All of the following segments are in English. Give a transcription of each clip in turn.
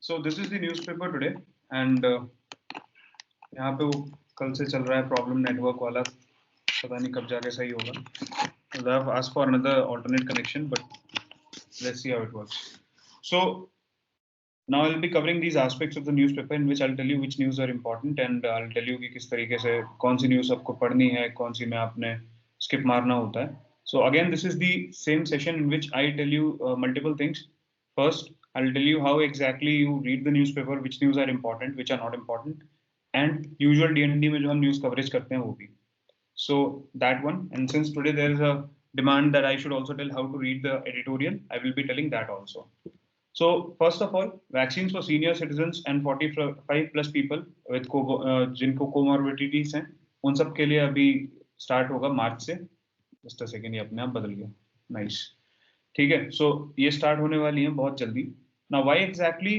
So this is the newspaper today, and यहाँ पे वो कल से चल रहा है प्रॉब्लम नेटवर्क वाला, पता नहीं कब जाके सही होगा. I've asked for another alternate connection, but let's see how it works. So now I'll be covering these aspects of the newspaper in which I'll tell you which news are important and I'll tell you कि किस तरीके से कौन सी news आपको पढ़नी है, कौन सी में आपने skip मारना होता है. So again, this is the same session in which I tell you multiple things. First, I'll tell you how exactly you read the newspaper, which news are important, which are not important, and usual D&D में जो हम news coverage करते हैं वो भी. So that one, and since today there is a demand that I should also tell how to read the editorial, I will be telling that also. So first of all, vaccines for senior citizens and 45 plus people with जिनको comorbidities हैं, उन सब के लिए अभी start होगा मार्च से. Just a second, ये अपने आप बदल गया. Nice. ठीक है. So ये start होने वाली है बहुत जल्दी. Now why exactly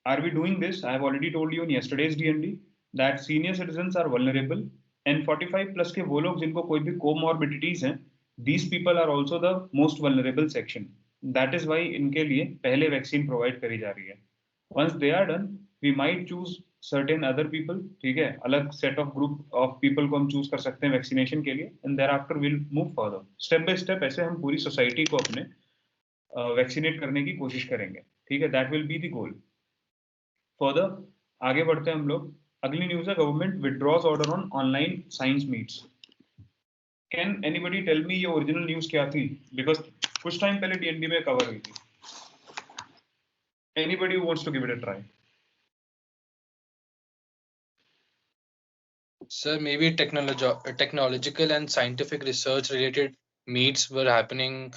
are we doing this? I have already told you in yesterday's D&D that senior citizens are vulnerable and 45 plus के वो लोग जिनको कोई भी comorbidities हैं, these people are also the most vulnerable section. That is why इनके लिए पहले वैक्सीन प्रोवाइड करी जा रही है. Once they are done, we might choose certain other people. ठीक है, अलग set of group of people को हम choose कर सकते हैं वैक्सीनेशन के लिए, and thereafter we'll move further. Step by step ऐसे हम पूरी सोसाइटी को अपने वैक्सीनेट करने की कोशिश करेंगे. ठीक है, that will be the goal. Further, आगे बढ़ते हैं हम लोग. अगली न्यूज है government withdraws order on online science meets. Can anybody tell me ये ओरिजिनल न्यूज क्या थी? Because कुछ टाइम पहले D&D में कवर हुई थी. Anybody who wants to give it a try? Sir, maybe technological and scientific research related meets were happening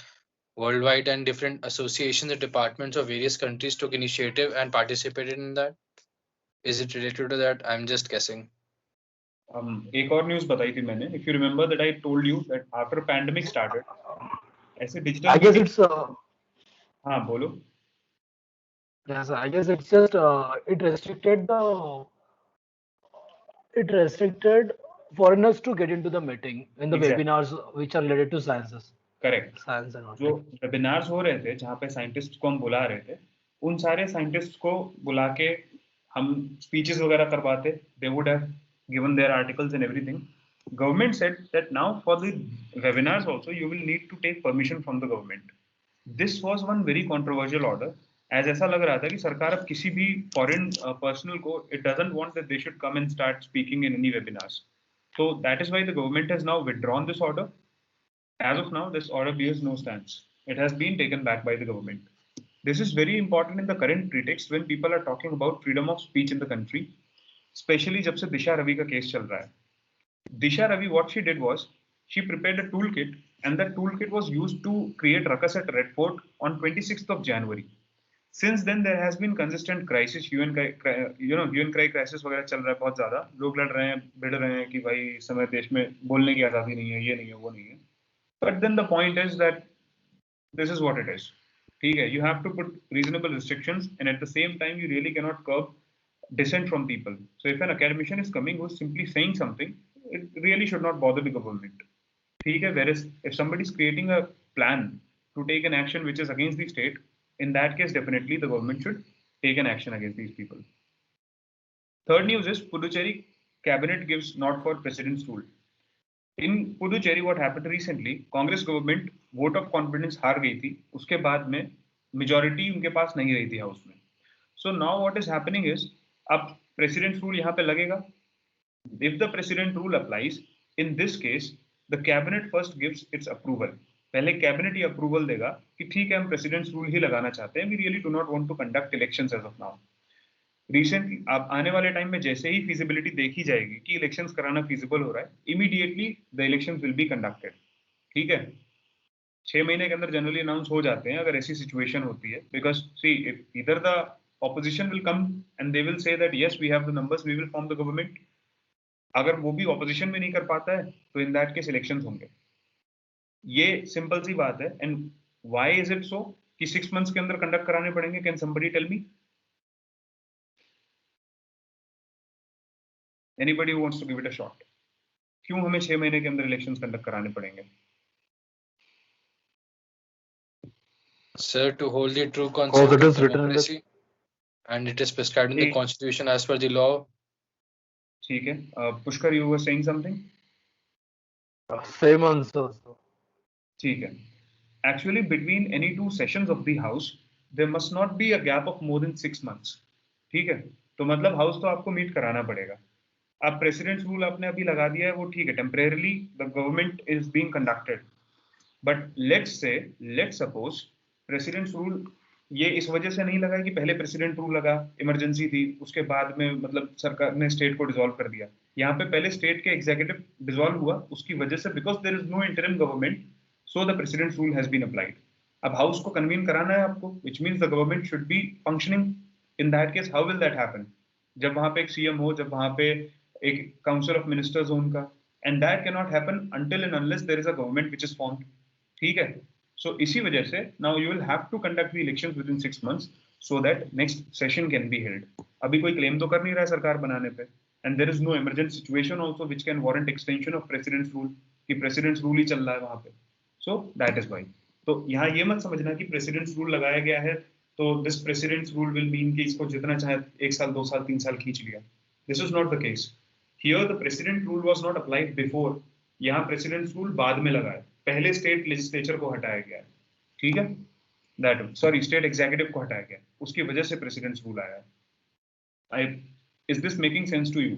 worldwide and different associations and departments of various countries took initiative and participated in that. Is it related to that? I'm just guessing. एक और news बताई थी मैंने. If you remember that I told you that after pandemic started, ऐसे digital. I guess it's. हाँ बोलो. Yes, I guess it's just it restricted foreigners to get into the meeting in the Exactly. webinars which are related to sciences. Correct. Science and all. जो webinars हो रहे थे जहाँ पे scientist को हम बुला रहे थे, उन सारे साइंटिस्ट को बुला के हम स्पीचेस वगैरह करवाते. They would have given their articles and everything. Government said that now for the webinars also you will need to take permission from the government. This was one very controversial order, as ऐसा लग रहा था कि सरकार अब किसी भी foreign personal को it doesn't want that they should come and start speaking in any webinars. So that is why the government has now withdrawn this order. As of now, this order bears no stance. It has been taken back by the government. This is very important in the current pretext when people are talking about freedom of speech in the country, especially जब से दिशा रवि का case चल रहा है. Disha Ravi, what she did was she prepared a toolkit, and that toolkit was used to create ruckus at Red Fort on 26th of January. Since then there has been consistent crisis, UN cry crisis वगैरह चल रहा है बहुत ज्यादा. लोग लड़ रहे हैं, भिड़ रहे हैं कि भाई इस समय देश में बोलने की आजादी नहीं है, ये नहीं है, वो नहीं है. But then the point is that this is what it is. ठीक है, you have to put reasonable restrictions, and at the same time you really cannot curb dissent from people. So if an academician is coming who's simply saying something, it really should not bother the government. ठीक है, whereas if somebody is creating a plan to take an action which is against the state, in that case definitely the government should take an action against these people. Third news is Puducherry cabinet gives not for president's rule. In Puducherry what happened recently, Congress government vote of confidence हार गई थी, उसके बाद में majority उनके पास नहीं रही थी हाउस में. So now what is happening is अब president's rule यहाँ पे लगेगा. If the president rule applies, in this case the cabinet first gives its approval. पहले कैबिनेट ही अप्रूवल देगा कि ठीक है हम प्रेसिडेंट्स रूल ही लगाना चाहते हैं. We really do not want to conduct elections as of now. Recently अब आने वाले टाइम में जैसे ही फिजिबिलिटी देखी जाएगी कि इलेक्शंस कराना फिजिबल हो रहा है, immediately the elections will be conducted. ठीक है, 6 महीने के अंदर जनरली अनाउंस हो जाते हैं अगर ऐसी सिचुएशन होती है. बिकॉज सी इधर the opposition will come and they will say that yes we have the numbers, we will form the government. अगर वो भी ऑपोजिशन में नहीं कर पाता है तो इन दैट केस इलेक्शंस होंगे. ये सिंपल सी बात है. And why is it so कि 6 मंथ्स के अंदर कंडक्ट कराने पड़ेंगे? Can somebody tell me? Anybody who wants to give it a shot. क्यों हमें 6 महीने के अंदर इलेक्शंस कंडक्ट कराने पड़ेंगे? Sir, to hold the true concept of democracy. and it is prescribed in the ठीक constitution as per the law. ठीक है. Pushkar, you were saying something? Same answer. ठीक है. Actually, between any two sessions of the house, there must not be a gap of more than 6 months. ठीक है. तो मतलब house तो आपको मीट कराना पड़ेगा. अब प्रेसिडेंट रूल आपने अभी लगा दिया है, वो ठीक है, temporarily the government is being conducted. But let's suppose president rule ये इस वजह से नहीं लगा कि पहले प्रेसिडेंट रूल लगा, इमरजेंसी थी, उसके बाद में मतलब सरकार ने स्टेट को डिसॉल्व कर दिया. यहाँ पे पहले स्टेट के एग्जीक्यूटिव डिसॉल्व हुआ, उसकी वजह से because there is no interim government, so the president rule has been applied. अब हाउस को कन्वीन कराना है आपको, which means the government should be functioning. In that case how will that happen? जब वहां पे एक सीएम हो, जब वहां पे एक काउंसिल ऑफ मिनिस्टर्स हो उनका, and that can not happen until and unless there is a government which is formed. ठीक है. सो इसी वजह से now you will have to conduct the elections within 6 months so that next session can be held. अभी कोई claim तो कर नहीं रहा है सरकार बनाने पे, and there is no emergent situation also which can warrant extension of president's rule, कि president's rule ही चल रहा है वहां पे. So that is why. तो यहाँ ये मत समझना कि president's rule लगाया गया है तो this president's rule will mean कि इसको जितना चाहे 1 साल 2 साल 3 साल खींच लिया. This is not the case. Here the president rule was not applied before. यहाँ president's rule बाद में लगा है, पहले स्टेट लेजिस्लेचर को हटाया गया है. ठीक है. स्टेट एग्जीक्यूटिव को हटाया गया, उसकी वजह से प्रेसिडेंट्स रूल आया है. Is this making sense to you?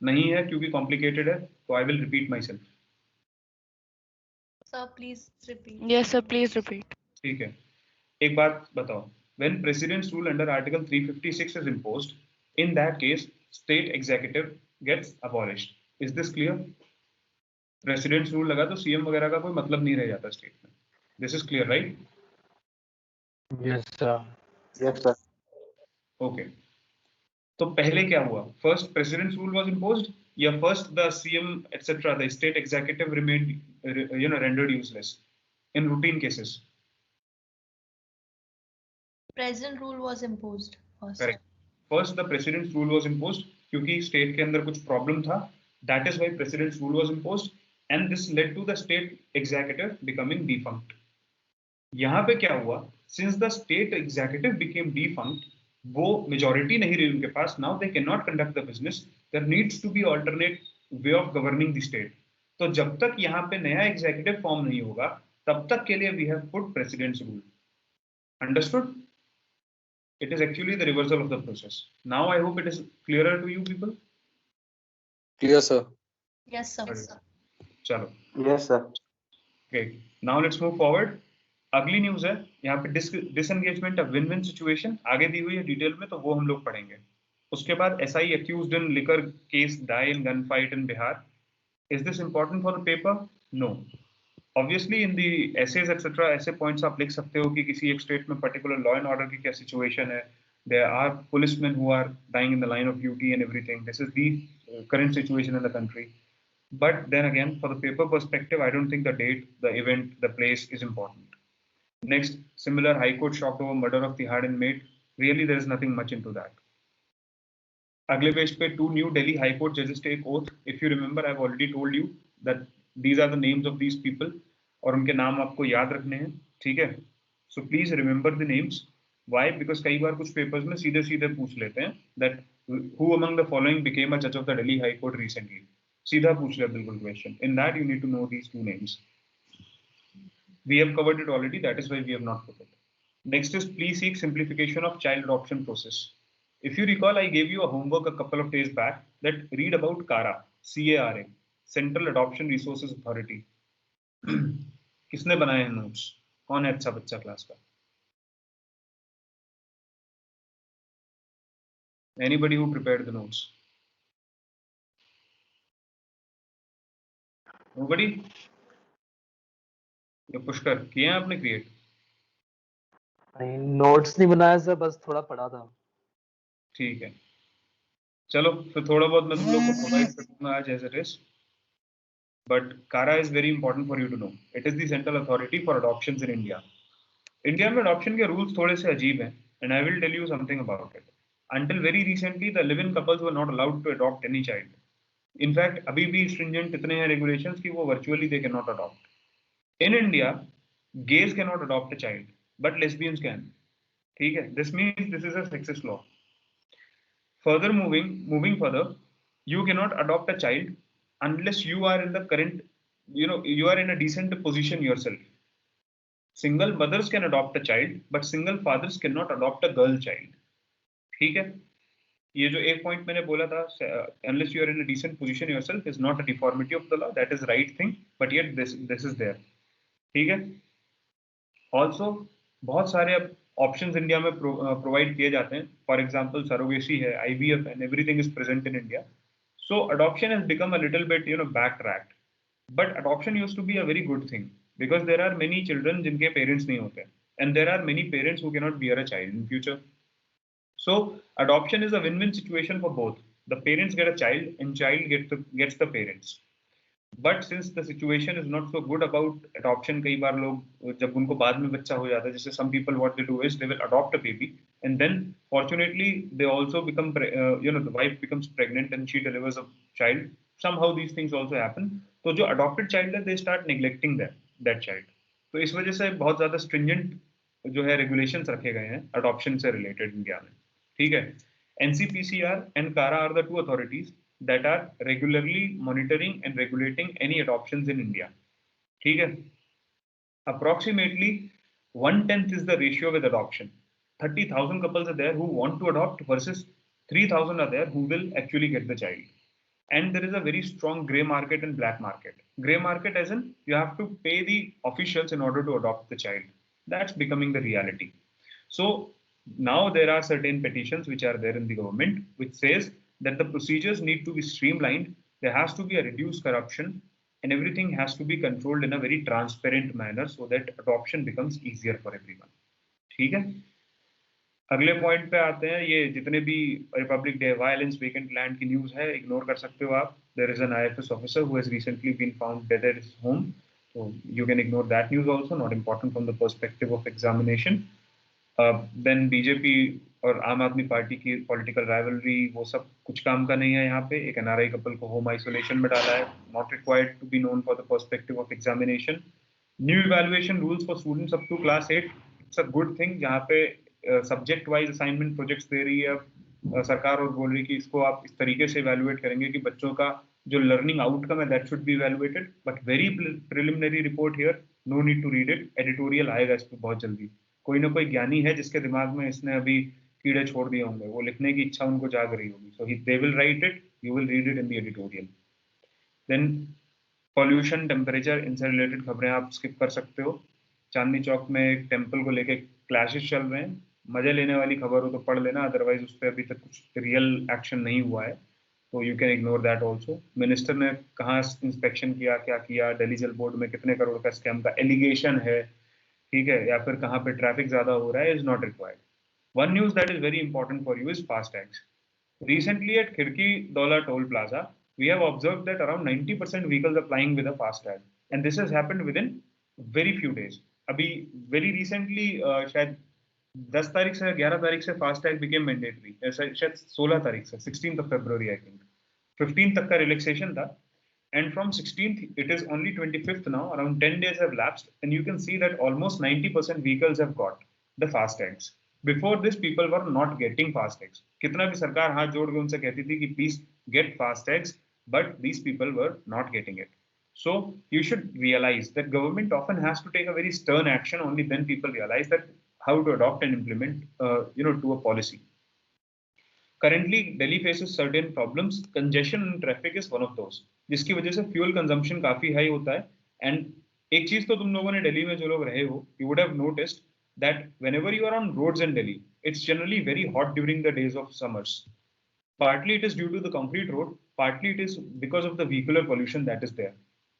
नहीं है क्योंकि कॉम्प्लिकेटेड है, तो I will repeat myself. Sir please repeat. Yes, sir. Please repeat. ठीक है. एक बात बताओ, when president's rule under article 356 is imposed, in that case state executive gets abolished. Is this clear? Presidents rule लगा तो CM वगैरह का कोई मतलब नहीं रह जाता स्टेट में. This is clear, right? Yes, sir. Yes, sir. Okay. तो पहले क्या हुआ? First president's rule was imposed या first the CM etcetera the state executive remained rendered useless in routine cases? President rule was imposed first. Correct. First the president's rule was imposed क्योंकि state के अंदर कुछ problem था. That is why president's rule was imposed and this led to the state executive becoming defunct. यहाँ पे क्या हुआ? Since the state executive became defunct, वो मेजॉरिटी नहीं रही उनके पास. Now they can not conduct the business. There needs to be alternate way of governing the state. तो जब तक यहाँ पे नया एग्जीक्यूटिव फॉर्म नहीं होगा, तब तक के लिए we have put president's rule. Understood? It is actually the reversal of the process. Now I hope it is clearer to you people. Clear, sir. Yes, sir. चलो. Yes, sir. Okay. Now let's move forward. अगली news है यहाँ पे disengagement of win win situation आगे दी हुई है detail में, तो वो हम लोग पढ़ेंगे. उसके बाद SI accused in liquor case die in gunfight in Bihar. Is this important for the paper? No. Obviously in the essays etc. ऐसे points आप लिख सकते हो कि किसी एक स्टेट में particular law and order की क्या situation है. There are policemen who are dying in the line of duty and everything. This is the current situation in the country. But then again, for the paper perspective, I don't think the date, the event, the place is important. Next, similar High Court shocked over murder of Tihar inmate. Really, there is nothing much into that. अगले page पे 2 new Delhi High Court judges take oath. If you remember, I've already told you that these are the names of these people. और उनके नाम आपको याद रखने हैं. ठीक है? So please remember the names. Why? Because कई बार कुछ पेपर्स में सीधे सीधे पूछ लेते हैं that who among the following became a judge of the Delhi High Court recently. सीधा पूछ लिया बिल्कुल question. In that you need to know these 2 names. We have covered it already. That is why we have not put it. Next is please seek simplification of child adoption process. If you recall, I gave you a homework a couple of days back that read about CARA, C-A-R-A, Central Adoption Resources Authority. किसने बनाए हैं notes? कौन है अच्छा बच्चा class का? Anybody who prepared the notes? Nobody? ये पुष्कर किए हैं आपने क्रिएट? नोट्स नहीं बनाया सर, बस थोड़ा पढ़ा था. ठीक है, चलो फिर थोड़ा बहुत मैं तुम लोग को प्रोवाइड कर दूंगा आज as it is. But CARA is very important for you to know. It is the central authority for adoptions in India. India में adoption के rules थोड़े से अजीब हैं, and I will tell you something about it. Until very recently, the live-in couples were not allowed to adopt any child. In fact, अभी भी stringent इतने हैं regulations कि वो virtually they cannot adopt. In India, gays cannot adopt a child, but lesbians can. ठीक है? This means this is a sexist law. Further moving further, you cannot adopt a child unless you are in the current, you are in a decent position yourself. Single mothers can adopt a child, but single fathers cannot adopt a girl child. ठीक है? ये जो एक point मैंने बोला था, unless you are in a decent position yourself is not a deformity of the law, that is right thing, but yet this is there. ठीक है? Also बहुत सारे अब ऑप्शंस इंडिया में प्रोवाइड किए जाते हैं. फॉर एग्जांपल सरोगेसी है, IVF, and everything is present in India. So adoption has become a little bit backtracked. But adoption used to be a very good thing because there are many children जिनके parents नहीं होते, and there are many parents who cannot bear a child in future. So adoption is a win-win situation for both. The parents get a child and child gets the parents. But since the situation is not so good about adoption, कई बार लोग जब उनको बाद में बच्चा हो जाता है, जैसे some people what they do is they will adopt a baby and then fortunately they also become the wife becomes pregnant and she delivers a child. Somehow these things also happen. तो जो adopted child है they start neglecting that child. तो इस वजह से बहुत ज्यादा stringent जो है regulations रखे गए हैं adoption से related इंडिया में. ठीक है? NCPCR and CARA are the two authorities that are regularly monitoring and regulating any adoptions in India. ठीक है? Approximately 1/10 is the ratio with adoption. 30,000 couples are there who want to adopt versus 3,000 are there who will actually get the child. And there is a very strong gray market and black market. Gray market as in you have to pay the officials in order to adopt the child. That's becoming the reality. So now there are certain petitions which are there in the government which says that the procedures need to be streamlined, there has to be a reduced corruption, and everything has to be controlled in a very transparent manner so that adoption becomes easier for everyone. ठीक है? अगले point पे आते हैं. ये जितने भी republic day, violence, vacant land की न्यूज है, इग्नोर कर सकते हो आप. There is an IFS officer who has recently been found dead at his home, so you can ignore that news also, not important from the perspective of examination. Then BJP और आम आदमी party की political rivalry, वो सब कुछ काम का नहीं है. यहाँ पे एक NRI कपल को होम आइसोलेशन में डाला है, not required to be known for the perspective of examination. New evaluation rules for students up to class 8, it's a good thing. जहाँ पे सब्जेक्ट वाइज असाइनमेंट प्रोजेक्ट्स दे रही है सरकार और बोल रही है कि इसको आप इस तरीके से इवैल्यूएट करेंगे कि बच्चों का जो लर्निंग आउटकम है that should be evaluated. But very preliminary report here, no need to read it. Editorial आएगा इस पर बहुत जल्दी. कोई ना कोई ज्ञानी है जिसके दिमाग में इसने अभी कीड़े छोड़ दिए होंगे, वो लिखने की इच्छा उनको जाग रही होगी. So they will write it, you will read it in the editorial. Then pollution, temperature, इनसे रिलेटेड खबरें आप स्किप कर सकते हो. चांदनी चौक में एक टेम्पल को लेके क्लैशेस चल रहे हैं. मजे लेने वाली खबर हो तो पढ़ लेना, अदरवाइज उस पर अभी तक कुछ रियल एक्शन नहीं हुआ है, तो you can ignore that also. Minister ने कहाँ इंस्पेक्शन किया, क्या किया, दिल्ली जल बोर्ड में कितने करोड़ का स्कैम का एलिगेशन है, ठीक है, या फिर कहाँ पे ट्रैफिक ज्यादा हो रहा है, is not required. One news that is very important for you is FASTags. Recently at Khirki Daula Toll Plaza, we have observed that around 90% vehicles are flying with a FASTag, and this has happened within very few days. अभी very recently शायद 10 तारीख से 11 तारीख से FASTag became mandatory. शायद 16 तारीख से 16th of February I think. 15th तक का relaxation था, and from 16th it is only 25th now. Around 10 days have lapsed, and you can see that almost 90% vehicles have got the FASTags. Before this, people were not getting FASTags. कितना भी सरकार हाथ जोड़ के उनसे कहती थी कि please get FASTags, but these people were not getting it. So you should realize that government often has to take a very stern action. Only then people realize that how to adopt and implement, to a policy. Currently, Delhi faces certain problems. Congestion in traffic is one of those. जिसकी वजह से fuel consumption काफी high होता है. And एक चीज तो तुम लोगों ने दिल्ली में जो लोग रहे हो, you would have noticed that whenever you are on roads in Delhi, it's generally very hot during the days of summers. Partly it is due to the concrete road, partly it is because of the vehicular pollution that is there.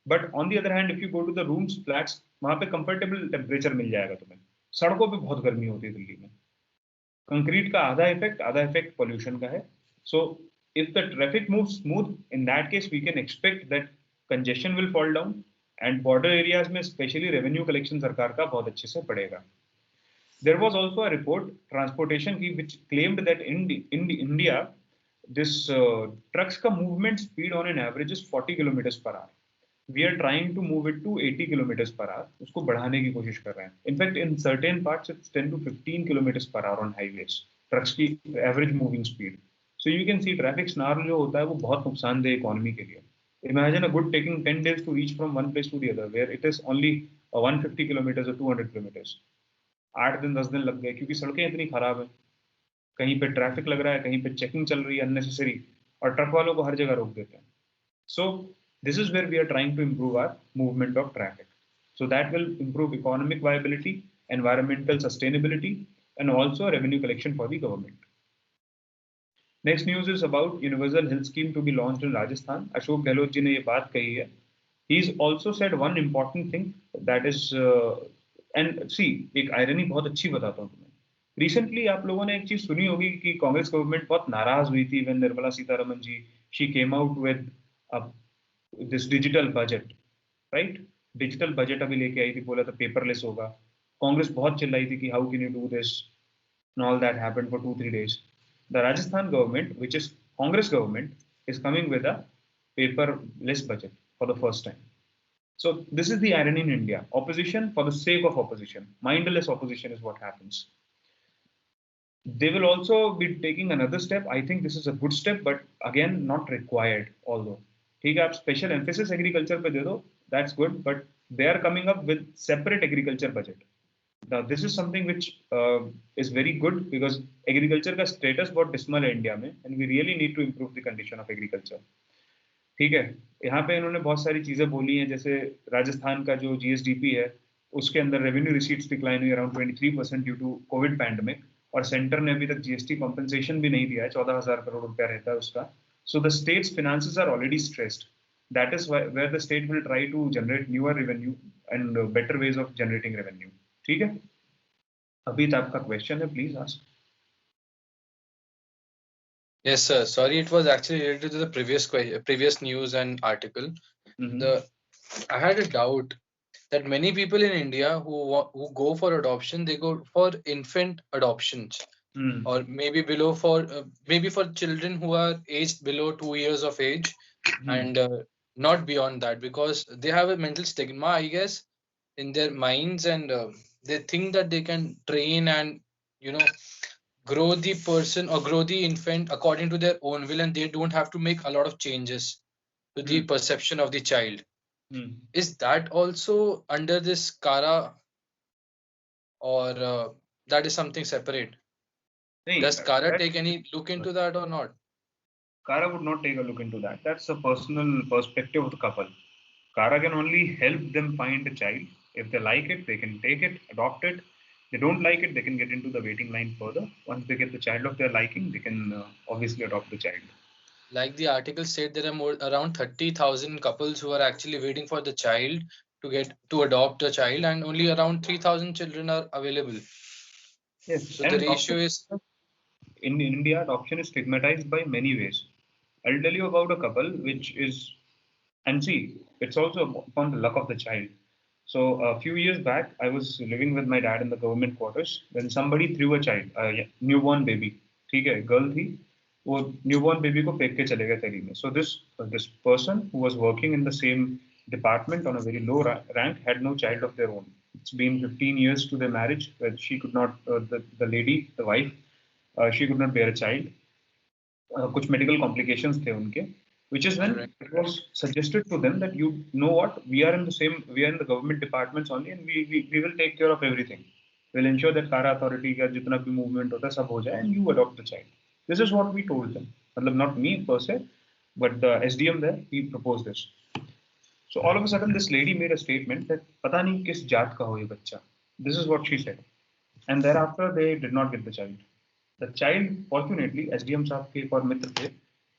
But on the other hand, if you go to the rooms, flats, वहाँ पे comfortable temperature मिल जाएगा तुम्हें. सड़कों पे बहुत गर्मी होती है दिल्ली में. कंक्रीट का आधा इफेक्ट pollution का है. So if the traffic moves smooth, in that case we can expect that congestion will fall down, and border areas में especially revenue collection सरकार का बहुत अच्छे से पड़ेगा. There was also a report, transportation की, which claimed that in India, this trucks का movement speed on an average is 40 kilometers per hour. We are trying to move it to 80 kilometers per hour. उसको बढ़ाने की कोशिश कर रहे हैं. In fact, in certain parts, it's 10 to 15 kilometers per hour on highways. Trucks की average moving speed. So you can see traffic snarl जो होता है वो बहुत नुकसानदेह इकोनॉमी के लिए. Imagine a good taking 10 days to reach from one place to the other, where it is only 150 kilometers or 200 kilometers. 8 दिन 10 दिन लग गए क्योंकि सड़कें इतनी खराब है. कहीं पे ट्रैफिक लग रहा है, कहीं पे चेकिंग चल रही है अननेसेसरी, और ट्रक वालों को हर जगह रोक देते हैं. So this is where we are trying to improve our movement of traffic. So that will improve economic viability, environmental sustainability, and also revenue collection for the government. Next news is about universal health scheme to be launched in Rajasthan. Ashok Gehlot ji ने ये बात कही है. He's also said one important thing, that is and see, एक irony बहुत अच्छी बताता हूँ तुम्हें. Recently आप लोगों ने एक चीज सुनी होगी कि कांग्रेस गवर्नमेंट बहुत नाराज हुई थी when Nirmala Sitharaman ji she came out with this digital budget, right? Digital budget अभी लेके आई थी, बोला था paperless होगा. कांग्रेस बहुत चिल्लाई थी कि how can you do this, and all that happened for 2-3 days. The Rajasthan government, which is Congress government, is coming with a paperless budget for the first time. So this is the irony in India. Opposition for the sake of opposition. Mindless opposition is what happens. They will also be taking another step. I think this is a good step, but again, not required, although. ठीक है, आप special emphasis agriculture पे दे दो, that's good, but they are coming up with separate agriculture budget. Now, this is something which is very good because agriculture का status बहुत dismal है India में, and we really need to improve the condition of agriculture. ठीक है, यहाँ पे इन्होंने बहुत सारी चीजें बोली हैं, जैसे राजस्थान का जो GSDP है उसके अंदर रेवेन्यू रिसीट्स डिक्लाइन हुई around 23% due to covid pandemic, और सेंटर ने अभी तक GST कॉम्पेंसेशन भी नहीं दिया है. 14,000 करोड़ रुपया रहता है उसका. So the states finances are already stressed. That is where the state will try to generate newer revenue and better ways of generating revenue. ठीक है, अभी तो आपका क्वेश्चन है, please ask. Yes, sir. Sorry, it was actually related to the previous news and article. I had a doubt that many people in India who go for adoption, they go for infant adoptions, or maybe maybe for children who are aged below 2 years of age, and not beyond that, because they have a mental stigma, I guess, in their minds, and they think that they can train and grow the person or grow the infant according to their own will, and they don't have to make a lot of changes to the perception of the child. Is that also under this CARA, or that is something separate? Does CARA take any look into that or not? CARA would not take a look into that. That's a personal perspective of the couple. CARA can only help them find a child. If they like it, they can take it, adopt it. They don't like it, they can get into the waiting line further. Once they get the child of their liking, they can obviously adopt the child. Like the article said, there are around 30,000 couples who are actually waiting for the child to adopt a child, and only around 3,000 children are available. Yes. So the ratio is... In India, adoption is stigmatized by many ways. I'll tell you about a couple which is, and see, it's also upon the luck of the child. So a few years back, I was living with my dad in the government quarters when somebody threw a child, a newborn baby. ठीक है, girl थी, वो newborn baby को फेंक के चले गए थैली में. So this person who was working in the same department on a very low rank had no child of their own. It's been 15 years to their marriage, where she could not, the lady, the wife, she could not bear a child. कुछ medical complications थे उनके. Which is when it was suggested to them that, you know what, we are in the government departments only, and we will take care of everything. We'll ensure that CARA authority का जितना भी movement होता है सब हो जाए, and you adopt the child. This is what we told them. मतलब not me per se, but the SDM there, he proposed this. So all of a sudden this lady made a statement that पता नहीं किस जात का हो ये बच्चा. This is what she said. And thereafter they did not get the child. The child, fortunately, SDM साहब के एक और मित्र थे,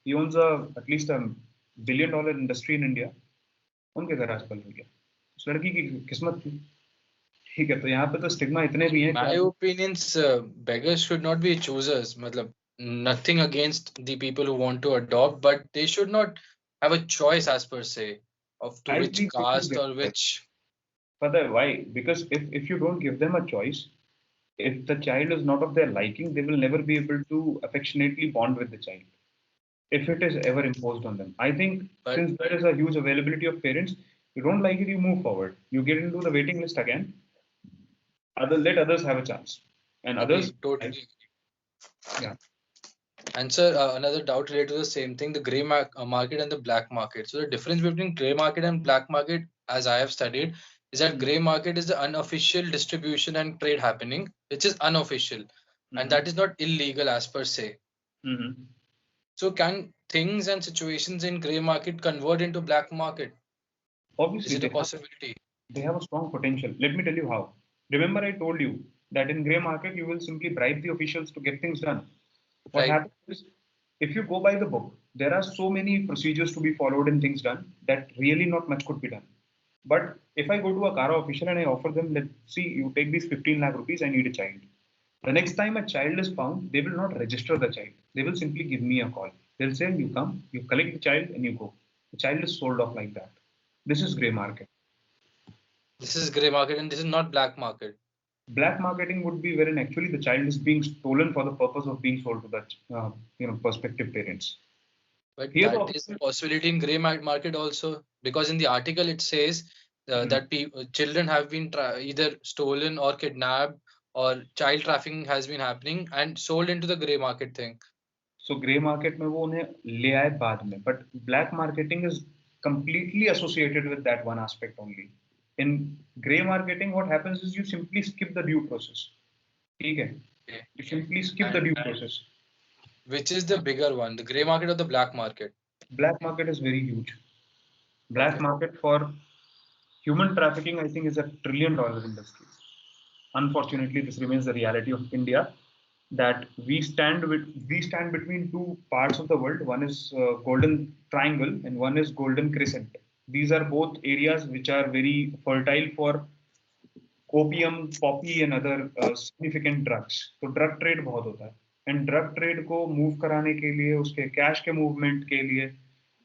he owns at least $1 billion industry in India. उनके घर आजकल हो गया. उस लड़की की किस्मत थी. ठीक है, तो यहाँ पे तो स्टिग्मा इतने भी हैं. My opinions, beggars should not be choosers. मतलब nothing against the people who want to adopt, but they should not have a choice as per se of to which caste or which. But why? Because if you don't give them a choice, if the child is not of their liking, they will never be able to affectionately bond with the child. If it is ever imposed on them. I think since there is a huge availability of parents, you don't like it, you move forward. You get into the waiting list again. Let others have a chance. And others... Totally. Yeah. And sir, another doubt related to the same thing, the grey market and the black market. So the difference between grey market and black market, as I have studied, is that grey market is the unofficial distribution and trade happening, which is unofficial, and that is not illegal as per se. So can things and situations in grey market convert into black market? Obviously, Is it a possibility? they have a strong potential. Let me tell you how. Remember, I told you that in grey market, you will simply bribe the officials to get things done. What Right. happens is, if you go by the book, there are so many procedures to be followed and things done that really not much could be done. But if I go to a Kara official and I offer them, let's see, you take these 15 lakh rupees, I need a child. The next time a child is found, they will not register the child. They will simply give me a call. They'll say, you come, you collect the child, and you go. The child is sold off like that. This is grey market. This is grey market and this is not black market. Black marketing would be wherein actually the child is being stolen for the purpose of being sold to the prospective parents. But Here that is a possibility in grey market also, because in the article it says that children have been either stolen or kidnapped, or child trafficking has been happening and sold into the grey market thing. So grey market में वो उन्हें ले आए बाद में, but black marketing is completely associated with that one aspect only. In grey marketing, what happens is you simply skip the due process. ठीक है? You simply skip the due process. Which is the bigger one, the grey market or the black market? Black market is very huge. Black market for human trafficking, I think, is $1 trillion industry. Unfortunately, this remains the reality of India, that we stand between two parts of the world. One is Golden Triangle and one is Golden Crescent. These are both areas which are very fertile for opium, poppy and other significant drugs. तो drug trade बहुत होता है, and drug trade को move कराने के लिए, उसके cash के movement के लिए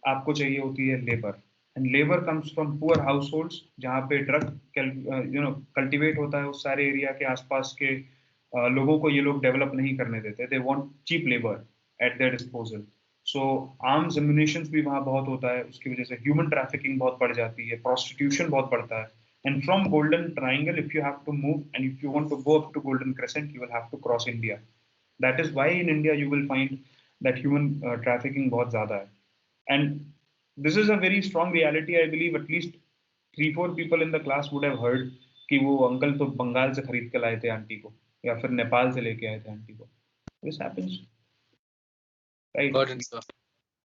आपको चाहिए होती है labor, and labor comes from poor households जहाँ पे drug cultivate होता है उस सारे area के आसपास के लोगों को ये लोग develop नहीं करने देते. They want cheap labor at their disposal. So arms ammunitions भी वहाँ बहुत होता है, उसकी वजह से human trafficking बहुत बढ़ जाती है, prostitution बहुत बढ़ता है. And from Golden Triangle, if you have to move and if you want to go up to Golden Crescent, you will have to cross India. That is why in India you will find that human trafficking बहुत ज़्यादा है. And this is a very strong reality. I believe at least 3-4 people in the class would have heard कि वो uncle तो बंगाल से खरीद के लाए थे आंटी को, या फिर नेपाल से लेके आए थे आंटी को. This happens, right? Got it, sir.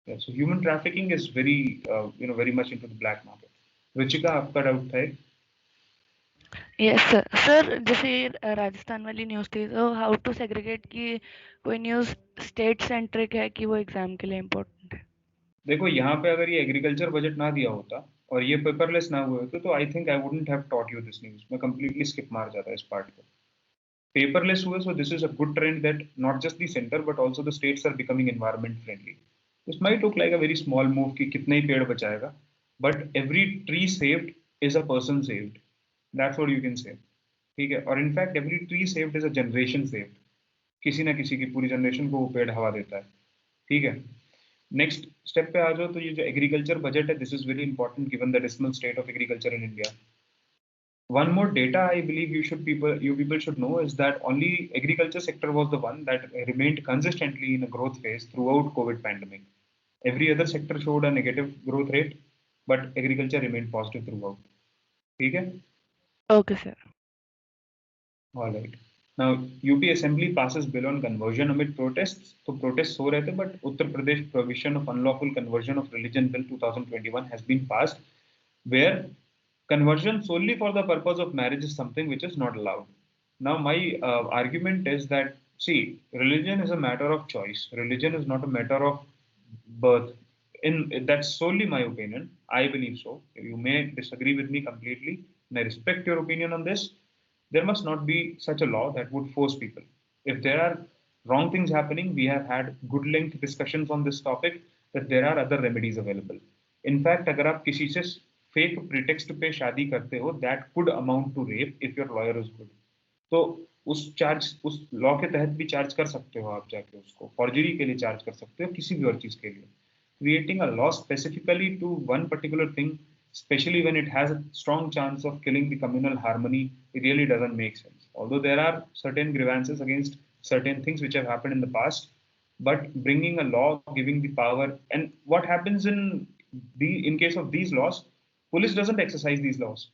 Yeah, so human trafficking is very very much into the black market. Ruchika, आपका डाउट था? Yes sir. सर जैसे राजस्थान वाली न्यूज़ थी, तो हाउ टू सेग्रीगेट कि कोई न्यूज़ स्टेट सेंट्रिक है कि वो एग्जाम के लिए इम्पोर्टेंट है? देखो, यहाँ पे अगर ये एग्रीकल्चर बजट ना दिया होता और ये पेपरलेस ना हुए होते तो I think I wouldn't have taught you this news. मैं कंप्लीटली स्किप मार जाता इस पार्ट को. पेपरलेस हुए, so this is a good trend that not just the centre but also the states are becoming environment friendly. This might look like a very small move कि कितने ही पेड़ बचाएगा, but every tree saved is a person saved. That's what you can say. ठीक है. और in fact every tree saved is a generation saved. किसी ना किसी की पूरी जनरेशन को वो पेड़ हवा देता है. ठीक है. नेक्स्ट स्टेप पे आ जाओ तो ये जो एग्रीकल्चर बजट है, this is very important given the dismal state of agriculture in India. One more data I believe you people should know is that only agriculture sector was the one that remained consistently in a growth phase throughout COVID pandemic. Every other sector showed a negative growth rate, but agriculture remained positive throughout. ठीक है? Okay, sir. All right. Now UP Assembly passes bill on conversion amid protests. तो protests हो रहे थे, but Uttar Pradesh provision of unlawful conversion of religion bill 2021 has been passed, where conversion solely for the purpose of marriage is something which is not allowed. Now, my argument is that, see, religion is a matter of choice. Religion is not a matter of birth. That's solely my opinion. I believe so. You may disagree with me completely, and I respect your opinion on this. There must not be such a law that would force people. If there are wrong things happening, we have had good length discussions on this topic, that there are other remedies available. In fact, अगर आप किसी से fake pretext पे शादी करते हो, that could amount to rape if your lawyer is good. तो उस लॉ के तहत भी चार्ज कर सकते हो आप जाके, उसको फॉर्जरी के लिए चार्ज कर सकते हो, किसी भी और चीज के लिए. Creating a law specifically to one particular thing, especially when it has a strong chance of killing the communal harmony, it really doesn't make sense. Although there are certain grievances against certain things which have happened in the past, but bringing a law giving the power. And what happens in case of these laws, police doesn't exercise these laws.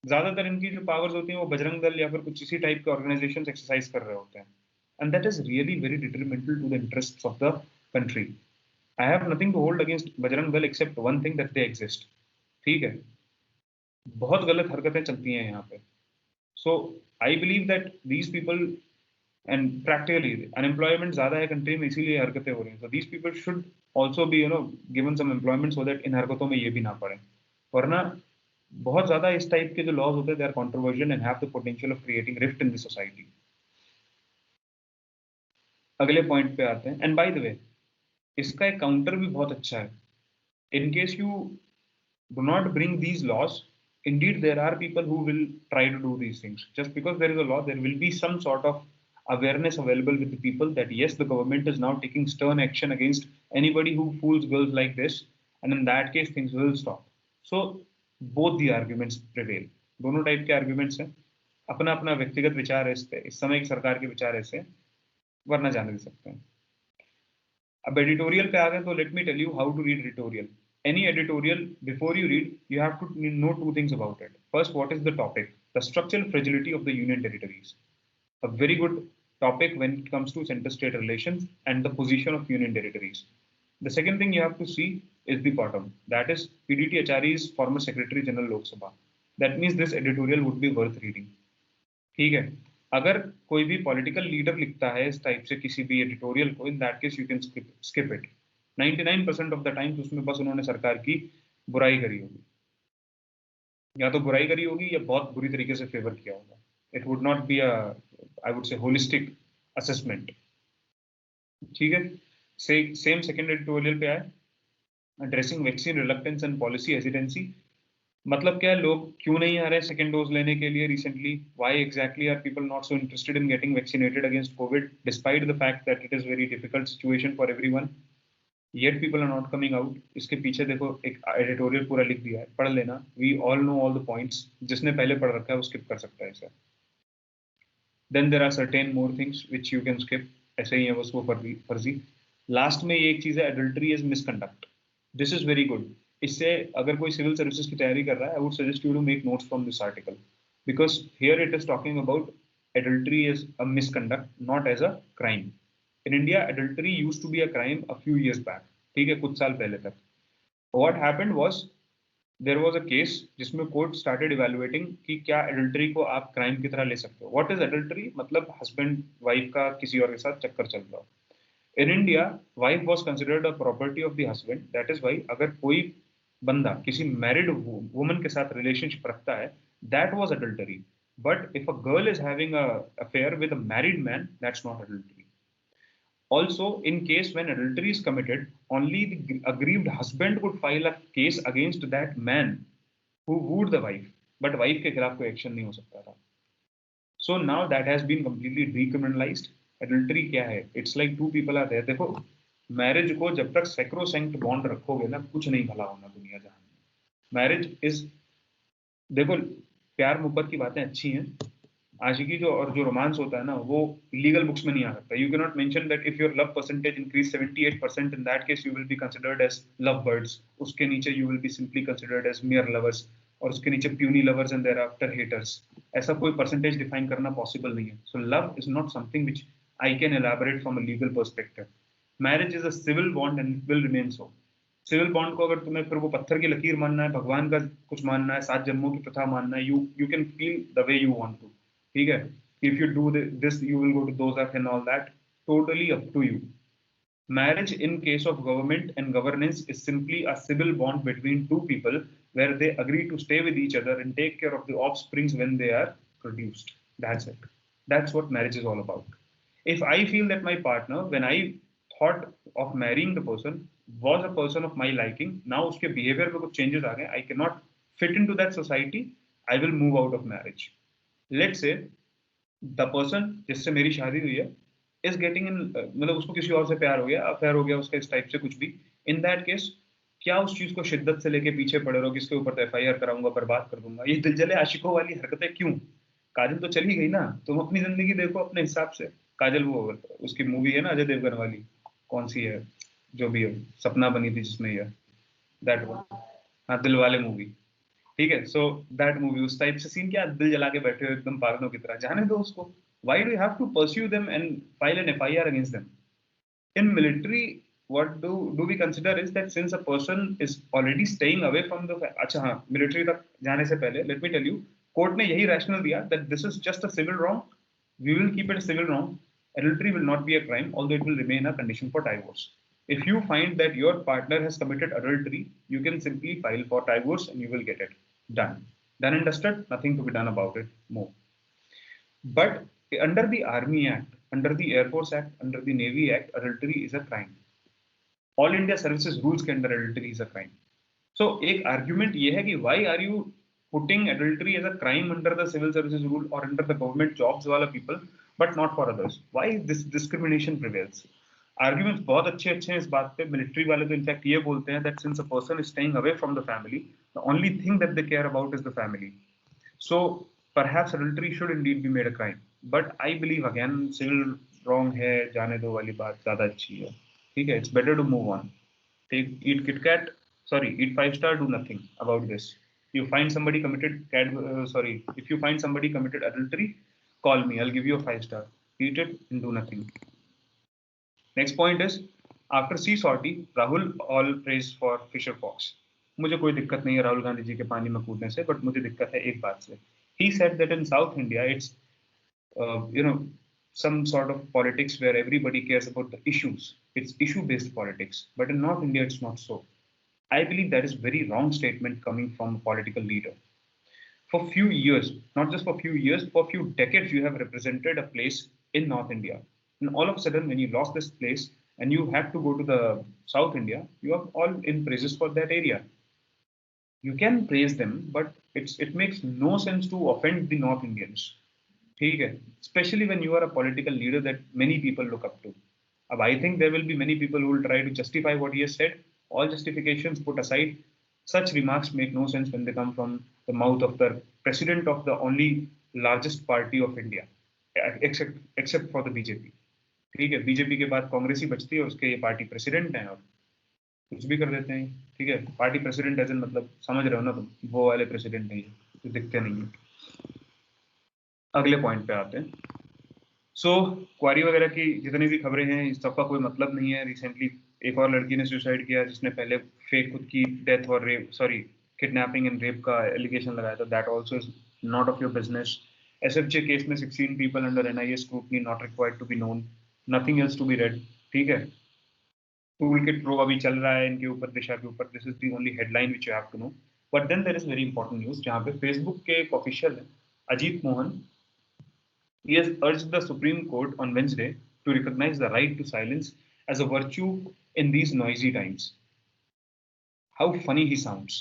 ज्यादातर इनकी जो powers होती हैं वो बजरंग दल या फिर कुछ इसी टाइप के ऑर्गेनाइजेशंस एक्सरसाइज कर रहे होते हैं, and that is really very detrimental to the interests of the country. I have nothing to hold against Bajrang Dal except one thing, that they exist. ठीक है, बहुत गलत हरकतें चलती हैं यहाँ पे. So I believe that these people, and practically unemployment ज्यादा है कंट्री में, इसीलिए हरकतें हो रही हैं. So these people should also be given some employment so that इन हरकतों में ये भी ना पड़े. वरना बहुत ज्यादा इस टाइप के जो लॉज होते हैं, they are controversial and have the potential of creating rift in the society. अगले पॉइंट पे आते हैं. एंड बाय द वे, इसका एक काउंटर भी बहुत अच्छा है. In case you do not bring these laws, indeed there are people who will try to do these things. Just because there is a law, there will be some sort of awareness available with the people that yes, the government is now taking stern action against anybody who fools girls like this, and in that case things will stop. So both the arguments prevail. दोनों type के arguments हैं. अपना अपना व्यक्तिगत विचार है इस पे. इस समय एक सरकार के विचार ऐसे हैं, वरना जाने दे सकते हैं. अब एडिटोरियल पे आ गए, तो let me tell you how to read editorial. Any editorial, before you read, you have to know two things about it. First, what is the topic? The structural fragility of the union territories. A very good topic when it comes to center-state relations and the position of union territories. The second thing you have to see is the bottom. That is PDT Acharya's former Secretary General Lok Sabha. That means this editorial would be worth reading. ठीक है, अगर कोई भी political leader लिखता है इस type से किसी भी एडिटोरियल को, इन that case you can skip it. 99% of the times उसमें बस उन्होंने सरकार की बुराई करी होगी, या तो बुराई करी होगी या बहुत बुरी तरीके से फेवर किया होगा. It would not be I would say holistic assessment. ठीक है, सेम सेकंड एडिटोरियल पे आए, addressing vaccine reluctance and policy hesitancy. मतलब क्या है, लोग क्यों नहीं आ रहे सेकंड डोज लेने के लिए recently? Why exactly are people not so interested in getting vaccinated against covid despite the fact that it is very difficult situation for everyone, yet people are not coming out. इसके पीछे देखो एक editorial पूरा लिख दिया है, पढ़ लेना. We all know all the points. जिसने पहले पढ़ रखा है वो skip कर सकता है इसे. Then there are certain more things which you can skip. ऐसे ही है बस वो फर्जी. लास्ट में ये एक चीज है, adultery is misconduct. This is very good. इससे अगर कोई सिविल सर्विसेज की तैयारी कर रहा है, I would suggest you to make notes from this article, because here it is talking about adultery as a misconduct, not as a crime. In India, adultery used to be a crime a few years back. ठीक है, कुछ साल पहले तक. What happened was there was a case जिसमें court started evaluating कि क्या adultery को आप crime की तरह ले सकते हो. What is adultery? मतलब husband wife का किसी और के साथ चक्कर चल रहा हो. In India, wife was considered a property of the husband. That is why अगर कोई बंदा किसी married woman के साथ relationship रखता है, that was adultery. But if a girl is having a affair with a married man, that's not adultery. Also, in case when adultery is committed, only the aggrieved husband could file a case against that man who wooed the wife, but wife के खिलाफ कोई action नहीं हो सकता था. So now that has been completely decriminalized. Adultery क्या है? It's like two people are there. देखो, marriage को जब तक sacrosanct bond रखोगे ना, कुछ नहीं भला होना दुनिया जहां में. Marriage is, देखो, प्यार मोहब्बत की बातें अच्छी हैं. आशिकी जो और जो रोमांस होता है ना, वो लीगल बुक्स में नहीं आ सकता. You can not mention that if your love percentage increase 78%, in that case you will be considered as love birds. उसके नीचे you will be simply considered as mere lovers, और उसके नीचे puny lovers and thereafter haters. ऐसा कोई percentage define करना possible नहीं है. So love is not something which I can elaborate from a legal perspective. Marriage is a civil bond and it will remain so. Civil bond को अगर तुम्हें फिर वो पत्थर की लकीर मानना है, भगवान का कुछ मानना है, 7 जन्मों की प्रथा मानना है, you can feel the way you want to. ठीक है, if you do this you will go to Dozakh and all that, totally up to you. Marriage in case of government and governance is simply a civil bond between two people where they agree to stay with each other and take care of the offsprings when they are produced. That's it. That's what marriage is all about. If I feel that my partner, when I thought of marrying the person, was a person of my liking, now uske behavior mein kuch changes aa gaye, I cannot fit into that society, I will move out of marriage. Let's say the person जिससे मेरी शादी हुई है is getting in, मतलब उसको किसी और से प्यार हो गया, अफेयर हो गया उसका, इस टाइप से कुछ भी. इन दैट केस क्या उस चीज को शिद्दत से लेके पीछे पड़े रहो, किसके ऊपर तो FIR कराऊंगा, बर्बाद कर दूंगा? ये दिलजले आशिकों वाली हरकतें क्यों? काजल तो चली गई ना, तुम अपनी जिंदगी देखो अपने हिसाब से. काजल वो उसकी मूवी है ना अजय देवगन वाली, कौन सी है जो भी है, सपना बनी थी जिसमें ये दैट वन, हाँ दिल वाले मूवी, ठीक है. सो दैट मूवी उस टाइप से सीन, क्या दिल जला के बैठे हो एकदम पागलों की तरह, जाने दो उसको. Why do you have to pursue them and file an FIR against them? In military, what do we consider is that since a person is already staying away from the अच्छा हाँ, military तक जाने से पहले let me tell you, court ने यही rational दिया that this is just a civil wrong, we will keep it a civil wrong, adultery will not be a crime, although it will remain a condition for divorce. If you find that your partner has committed adultery, you can simply file for divorce and you will get it done and dusted, nothing to be done about it more. But under the Army Act, under the Air Force Act, under the Navy Act, adultery is a crime. All India Services rules के अंदर adultery is a crime. So एक argument ये है कि why are you putting adultery as a crime under the civil services rule or under the government jobs वाला people, but not for others? Why this discrimination prevails? Arguments बहुत अच्छे हैं इस बात पे. Military वाले तो in fact ये बोलते हैं that since a person is staying away from the family, the only thing that they care about is the family. So perhaps adultery should indeed be made a crime. But I believe again civil wrong है, जाने दो वाली बात ज़्यादा अच्छी है. ठीक है, it's better to move on. Eat Kit Kat, eat 5-star, do nothing about this. You find somebody committed if you find somebody committed adultery, call me, I'll give you a 5-star. Eat it and do nothing. Next point is, after sea sortie, Rahul all praise for Fisher Fox. मुझे कोई दिक्कत नहीं है राहुल गांधी जी के पानी में कूदने से, बट मुझे दिक्कत है एक बात से. He said that in South India it's some sort of politics where everybody cares about the issues. It's issue-based politics. But in North India, it's not so. I believe that is very wrong statement coming from a political leader. For few years, not just for few years, for few decades, you have represented a place in North India. And all of a sudden, when you lost this place and you had to go to the South India, you are all in praises for that area. You can praise them, but it makes no sense to offend the North Indians. ठीक है, especially when you are a political leader that many people look up to. अब I think there will be many people who will try to justify what he has said. All justifications put aside, such remarks make no sense when they come from the mouth of the president of the only largest party of India, except for the BJP. ठीक है, BJP के बाद कांग्रेस ही बचती है, उसके ये party president हैं और कुछ भी कर देते हैं. ठीक है, पार्टी प्रेसिडेंट एज मतलब समझ रहे हो ना तुम, वो वाले प्रेसिडेंट नहीं है, तो दिखते नहीं है. अगले पॉइंट पे आते हैं. सो क्वारी वगैरह की जितनी भी खबरें हैं, इस सबका कोई मतलब नहीं है. रिसेंटली एक और लड़की ने सुसाइड किया जिसने पहले फेक खुद की डेथ और रेप किडनैपिंग एंड रेप का एलिगेशन लगाया था. That also is not of your business. SFJ case में 16 people under NIA scrutiny, not required to be known, nothing else to be read. ठीक है, टूलकिट प्रो अभी चल रहा है इनके ऊपर, दिशा के ऊपर. This is the only headline which you have to know. But then there is very important news जहाँ पे फेसबुक के एक ऑफिशियल है, Ajit Mohan. He has urged the Supreme Court on Wednesday to recognize the right to silence as a virtue in these noisy times. How funny he sounds.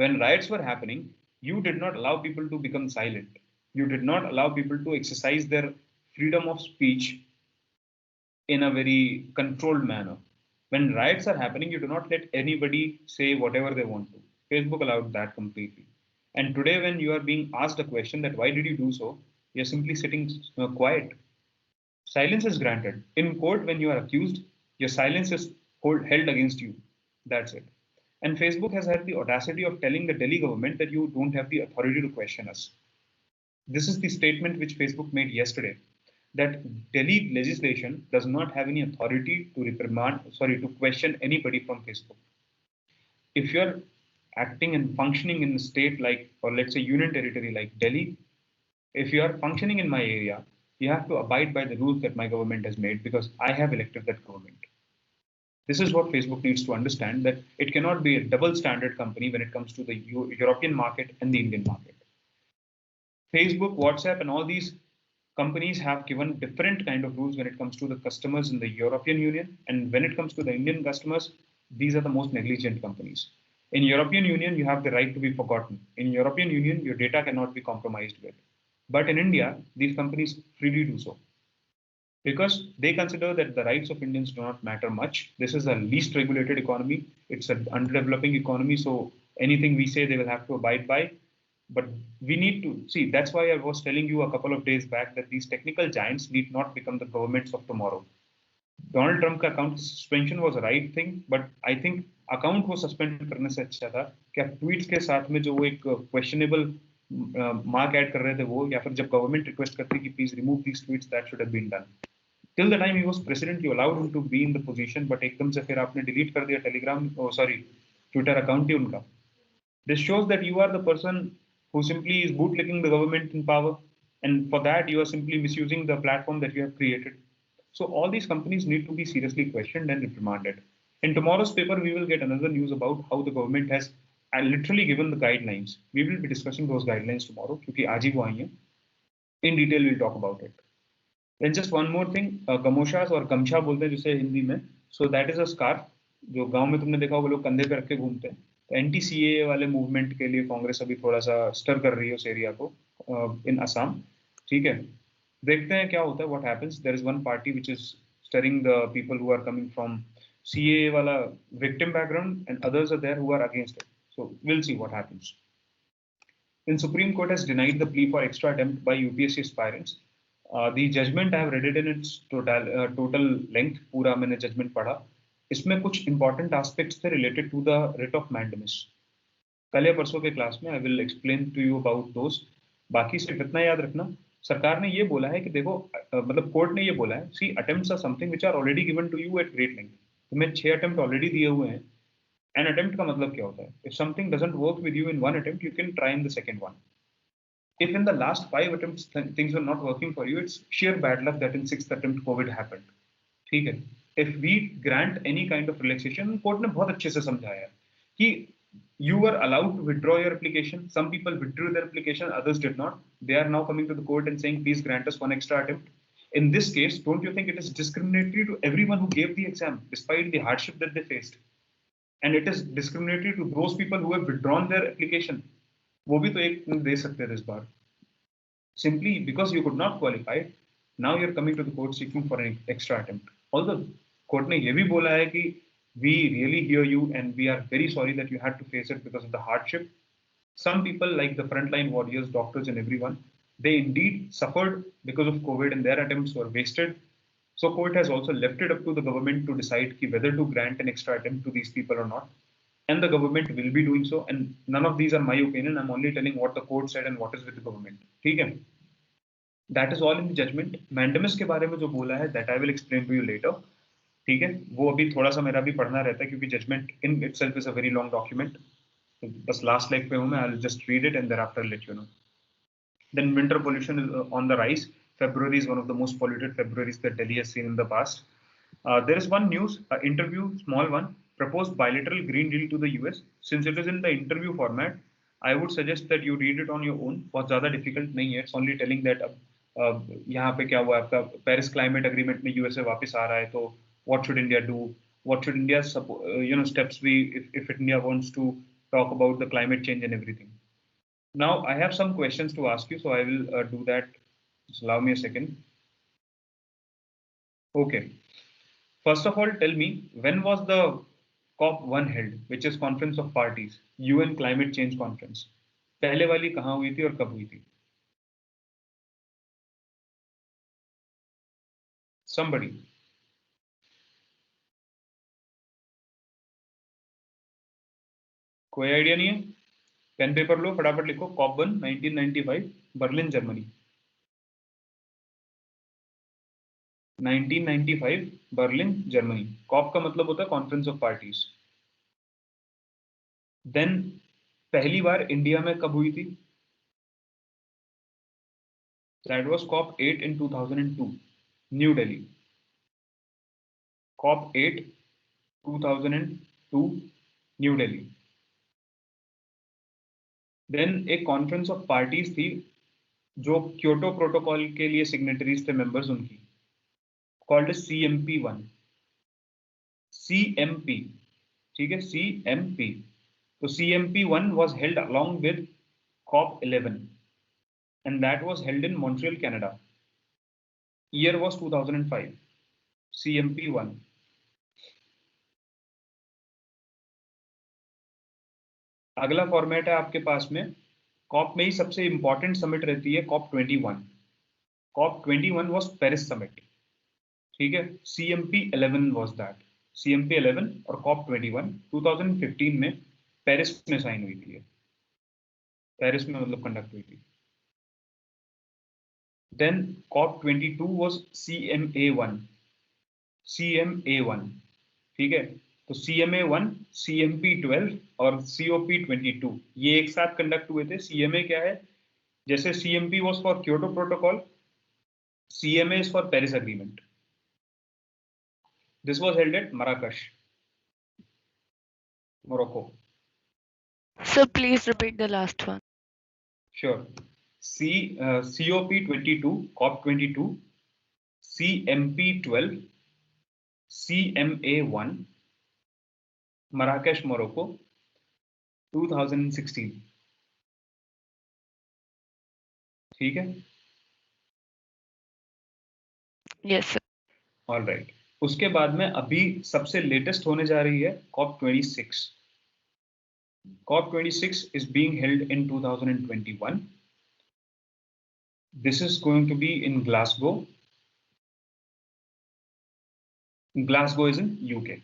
When riots were happening, you did not allow people to become silent. You did not allow people to exercise their freedom of speech in a very controlled manner. When riots are happening, you do not let anybody say whatever they want to. Facebook allowed that completely. And today, when you are being asked a question that why did you do so, you're simply sitting quiet. Silence is granted. In court, when you are accused, your silence is held against you. That's it. And Facebook has had the audacity of telling the Delhi government that you don't have the authority to question us. This is the statement which Facebook made yesterday, that Delhi legislation does not have any authority to question anybody from Facebook. If you're acting and functioning in a state like, or let's say union territory like Delhi, if you are functioning in my area, you have to abide by the rules that my government has made because I have elected that government. This is what Facebook needs to understand, that it cannot be a double standard company when it comes to the European market and the Indian market. Facebook, WhatsApp, and all these companies have given different kind of rules when it comes to the customers in the European Union. And when it comes to the Indian customers, these are the most negligent companies. In European Union, you have the right to be forgotten. In European Union, your data cannot be compromised with. But in India, these companies freely do so because they consider that the rights of Indians do not matter much. This is the least regulated economy. It's an underdeveloping economy. So anything we say, they will have to abide by. But we need to see, that's why I was telling you a couple of days back that these technical giants need not become the governments of tomorrow. Donald Trump का account suspension was right thing, but I think account को suspend करने से अच्छा था कि आप tweets के साथ में जो वो एक क्वेश्चनेबल मार्क ऐड कर रहे थे वो, या फिर जब गवर्नमेंट रिक्वेस्ट करती कि please remove these tweets, that should have been done till the time he was president. You allowed him to be in the position, but एकदम से फिर आपने डिलीट कर दिया टेलीग्राम, सॉरी ट्विटर अकाउंट ही उनका। This shows that you are the person who simply is bootlicking the government in power, and for that you are simply misusing the platform that you have created. So all these companies need to be seriously questioned and reprimanded. In tomorrow's paper, we will get another news about how the government has literally given the guidelines. We will be discussing those guidelines tomorrow, क्योंकि आज ही वो आई हैं. In detail, we'll talk about it. Then just one more thing, गमोशास और गमछा बोलते हैं जिसे हिंदी में. So that is a scarf जो गांव में तुमने देखा होगा लोग कंधे पे रख के घूमते हैं. तो NTCA वाले मूवमेंट के लिए कांग्रेस अभी थोड़ा सा स्टर कर रही है उस एरिया को इन असम. ठीक है, देखते हैं क्या होता है. What happens. There is one party which is stirring the people who are coming from CAA वाला victim background, and others are there who are against it. So will see what happens. In Supreme Court has denied the plea for extra attempt by UPSC aspirants. The judgment I have read it in its total length. पूरा मैंने judgment पढ़ा. इसमें कुछ important aspects थे related to the writ of mandamus. कल या परसों के क्लास में I will explain to you about those. बाकी सिर्फ इतना याद रखना, सरकार ने ये बोला है कि देखो मतलब कोर्ट ने ये बोला है, see attempts are something which are already given to you at great length. तुम्हें 6 attempt already दिए हुए हैं. An attempt का मतलब क्या होता है? If something doesn't work with you in one attempt, you can try in the second one. If in the last 5 attempts things were not working for you, it's sheer bad luck that in 6th attempt COVID happened. ठीक है. If we grant any kind of relaxation, court ने बहुत अच्छे से समझाया कि you were allowed to withdraw your application. Some people withdrew their application, others did not. They are now coming to the court and saying, please grant us one extra attempt. In this case, don't you think it is discriminatory to everyone who gave the exam, despite the hardship that they faced? And it is discriminatory to those people who have withdrawn their application. वो भी तो एक दे सकते थे इस बार. Simply because you could not qualify, now you're coming to the court seeking for an extra attempt. Although court ने ये भी बोला है कि we really hear you and we are very sorry that you had to face it because of the hardship. Some people, like the frontline warriors, doctors and everyone, they indeed suffered because of COVID and their attempts were wasted. So court has also left it up to the government to decide whether to grant an extra attempt to these people or not. And the government will be doing so. And none of these are my opinion. I'm only telling what the court said and what is with the government. ठीक है? That is all in the judgment. Mandamus के बारे में जो बोला है, that I will explain to you later. ठीक है? वो अभी थोड़ा सा मेरा भी पढ़ना रहता है क्योंकि judgment in itself is a very long document. तो बस last leg पे हूँ मैं. I'll just read it and thereafter let you know. Then winter pollution is on the rise. February is one of the most polluted Februaries that Delhi has seen in the past. There is one news interview, small one, proposed bilateral green deal to the US. Since it is in the interview format, I would suggest that you read it on your own. बहुत ज़्यादा difficult नहीं है. It's only telling that यहाँ पे क्या हुआ आपका Paris Climate Agreement में USA वापस आ रहा है, तो what should India do? What should India's steps be if India wants to talk about the climate change and everything? Now I have some questions to ask you, so I will do that. Just allow me a second. Okay. First of all, tell me, when was the COP1 held, which is Conference of Parties, UN Climate Change Conference? पहले वाली कहाँ हुई थी और कब हुई थी? Somebody. कोई आइडिया नहीं है? पेन पेपर लो, फटाफट लिखो. COP1 1995, Berlin Germany. 1995 Berlin Germany. COP का मतलब होता है कॉन्फ्रेंस ऑफ पार्टीज. देन पहली बार इंडिया में कब हुई थी? That was COP8 in 2002, new Delhi. COP8 2002, new Delhi. Then एक कॉन्फ्रेंस ऑफ पार्टीज थी जो क्योटो प्रोटोकॉल के लिए सिग्नेटरीज थे मेंबर्स उनकी, called as CMP1. CMP, ठीक है, CMP. तो CMP1 was held along with COP11 and that was held in Montreal, Canada. Year was 2005. CMP1. अगला फॉर्मेट है आपके पास में, कॉप में ही सबसे इंपॉर्टेंट समिट रहती है COP21. COP21 was Paris summit. ठीक है, CMP 11 was that. CMP 11 और COP 21 2015 में पेरिस में साइन हुई थी, पेरिस में मतलब कंडक्ट हुई थी. Then COP 22 was CMA1. CMA1, ठीक है. तो CMA1, CMP 12 और COP 22 ये एक साथ कंडक्ट हुए थे. CMA क्या है? जैसे CMP was for Kyoto Protocol, CMA is for Paris Agreement. This was held at Marrakesh, Morocco. So please repeat the last one. Sure. COP 22, COP 22, CMP 12, CMA1, Marrakesh, Morocco, 2016. ठीक है. Yes, sir. All right. उसके बाद में अभी सबसे latest होने जा रही है COP 26. COP 26 is being held in 2021. This is going to be in Glasgow. Glasgow is in UK.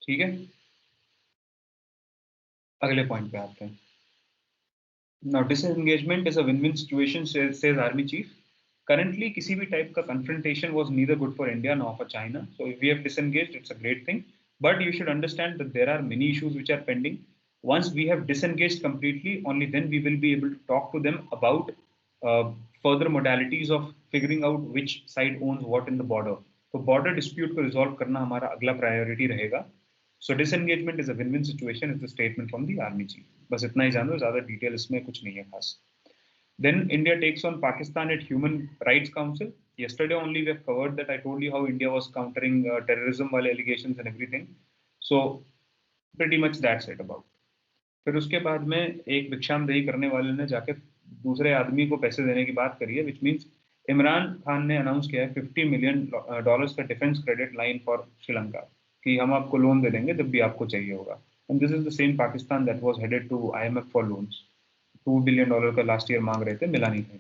ठीक है. अगले पॉइंट पे आते हैं. Now disengagement is a win-win situation, says Army Chief. Currently, किसी भी type का confrontation was neither good for India nor for China. So if we have disengaged, it's a great thing. But you should understand that there are many issues which are pending. Once we have disengaged completely, only then we will be able to talk to them about further modalities of figuring out which side owns what in the border. तो border dispute को resolve करना हमारा अगला priority रहेगा. So disengagement is a win-win situation is the statement from the Army Chief. बस इतना ही जानो, ज़्यादा डिटेल इसमें कुछ नहीं है खास. Then India takes on Pakistan at Human Rights Council. Yesterday only we have covered that. I told you how India was countering terrorism वाले allegations and everything. So pretty much that's it about. फिर उसके बाद में एक भिक्षामदेही करने वाले ने जाके दूसरे आदमी को पैसे देने की बात करी है, which means इमरान खान ने अनाउंस किया है $50 million का defence credit line for Sri Lanka, कि हम आपको लोन दे देंगे जब भी आपको चाहिए होगा. And this is the same Pakistan that was headed to IMF for loans. $2 billion का लास्ट ईयर मांग रहे थे, मिला नहीं था.